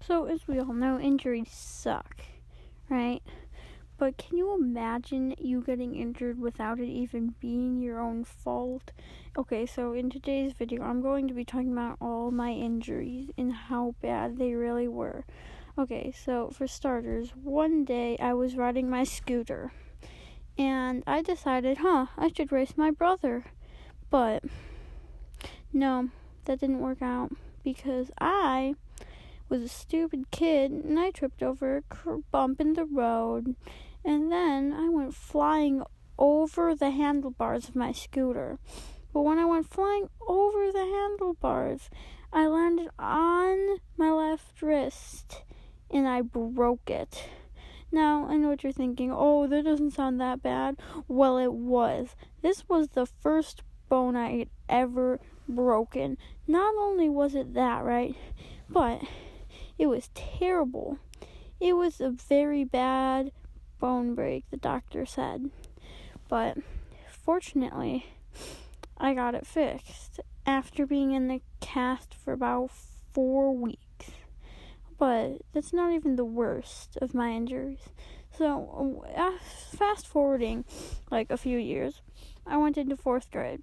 So, as we all know, injuries suck, right? But can you imagine you getting injured without it even being your own fault? Okay, so in today's video, I'm going to be talking about all my injuries and how bad they really were. Okay, so for starters, one day I was riding my scooter and I decided, I should race my brother. But no, that didn't work out because I was a stupid kid and I tripped over a bump in the road, and then I went flying over the handlebars of my scooter. But when I went flying over the handlebars, I landed on my left wrist and I broke it. Now, I know what you're thinking. Oh, that doesn't sound that bad. Well, it was. This was the first bone I had ever broken. Not only was it that, right? But it was terrible. It was a very bad bone break, the doctor said. But fortunately, I got it fixed after being in the cast for about 4 weeks. But that's not even the worst of my injuries. So, fast forwarding like a few years, I went into 4th grade.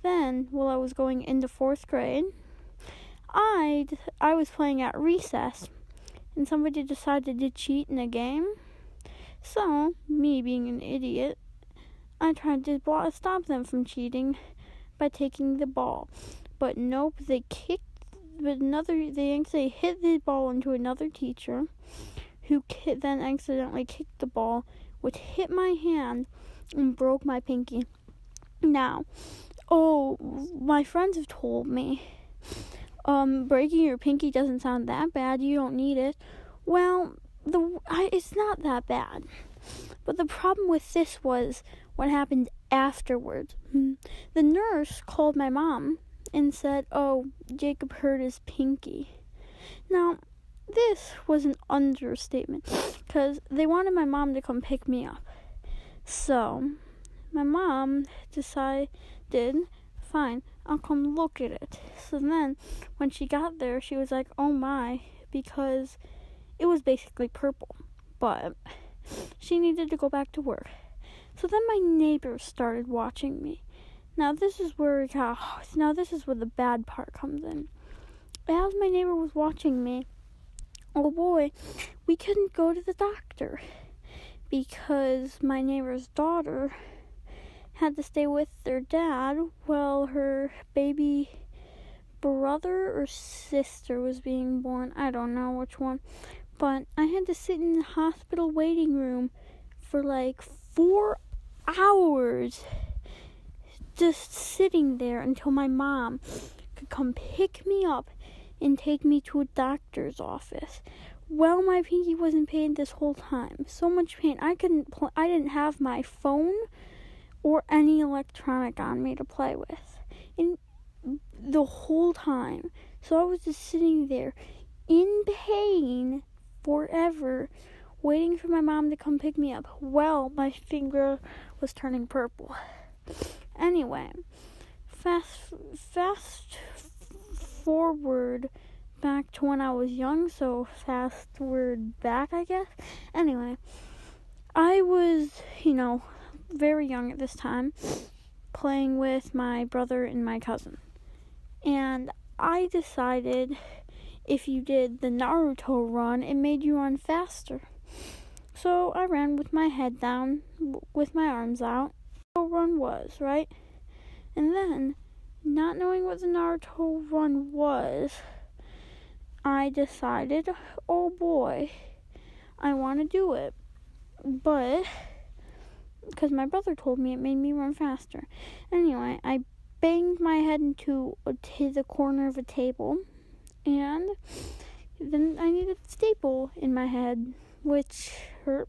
Then, while I was going into 4th grade, I was playing at recess, and somebody decided to cheat in a game. So, me being an idiot, I tried to stop them from cheating by taking the ball. But nope, they hit the ball into another teacher, who then accidentally kicked the ball, which hit my hand and broke my pinky. Now, my friends have told me, breaking your pinky doesn't sound that bad. You don't need it. Well, it's not that bad. But the problem with this was what happened afterwards. The nurse called my mom and said, Jacob hurt his pinky. Now, this was an understatement because they wanted my mom to come pick me up. So, my mom decided, fine, I'll come look at it. So then, when she got there, she was like, oh my, because it was basically purple. But she needed to go back to work. So then my neighbors started watching me. Now this is where the bad part comes in. As my neighbor was watching me, oh boy, we couldn't go to the doctor because my neighbor's daughter had to stay with their dad while her baby brother or sister was being born. I don't know which one. But I had to sit in the hospital waiting room for like 4 hours, just sitting there until my mom could come pick me up and take me to a doctor's office. Well, my pinky was in pain this whole time. So much pain. I didn't have my phone or any electronic on me to play with. And the whole time. So I was just sitting there in pain forever, waiting for my mom to come pick me up. Well, my finger was turning purple. Anyway, fast forward back to when I was young, so fast forward back, I guess. Anyway, I was, very young at this time, playing with my brother and my cousin. And I decided if you did the Naruto run, it made you run faster. So I ran with my head down, with my arms out. Naruto run was, right? And then, not knowing what the Naruto run was, I decided, oh boy, I want to do it. But, because my brother told me it made me run faster. Anyway, I banged my head into the corner of a table, and then I needed a staple in my head, which hurt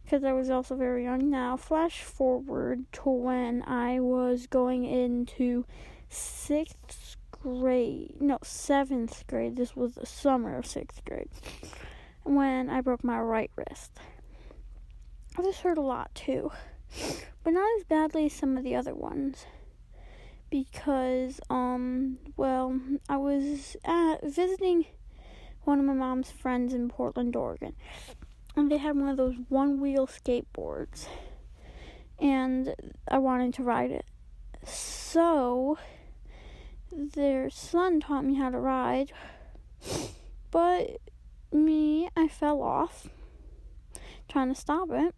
because I was also very young. Now, flash forward to when I was going into 7th grade. This was the summer of 6th grade, when I broke my right wrist. This hurt a lot too, but not as badly as some of the other ones. Because, I was visiting one of my mom's friends in Portland, Oregon. And they had one of those one-wheel skateboards. And I wanted to ride it. So their son taught me how to ride. But I fell off trying to stop it.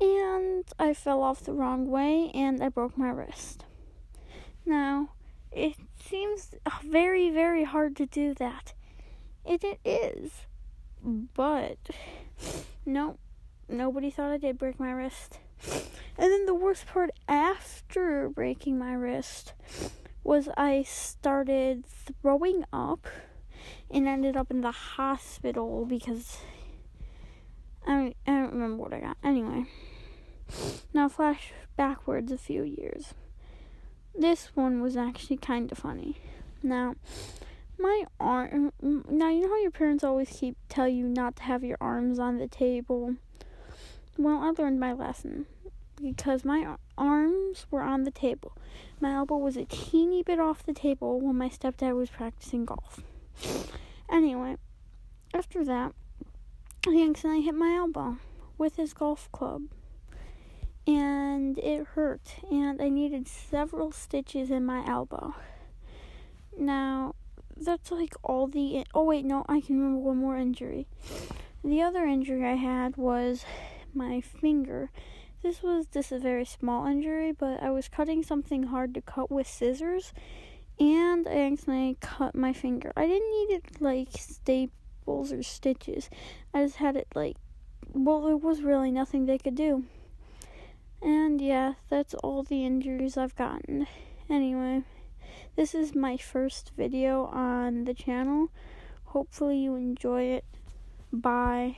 And I fell off the wrong way and I broke my wrist. Now, it seems very, very hard to do that. It is. But, no, nobody thought I did break my wrist. And then the worst part after breaking my wrist was I started throwing up and ended up in the hospital because I don't remember what I got. Anyway, now flash backwards a few years. This one was actually kind of funny. Now, my arm. Now, you know how your parents always tell you not to have your arms on the table? Well, I learned my lesson because my arms were on the table. My elbow was a teeny bit off the table when my stepdad was practicing golf. Anyway, after that, he accidentally hit my elbow with his golf club. And it hurt. And I needed several stitches in my elbow. Now, that's like all the... Oh, wait, no, I can remember one more injury. The other injury I had was my finger. This is a very small injury, but I was cutting something hard to cut with scissors. And I accidentally cut my finger. I didn't need it like staples or stitches. I just had it like, well, there was really nothing they could do. And yeah, that's all the injuries I've gotten. Anyway, this is my first video on the channel. Hopefully you enjoy it. Bye.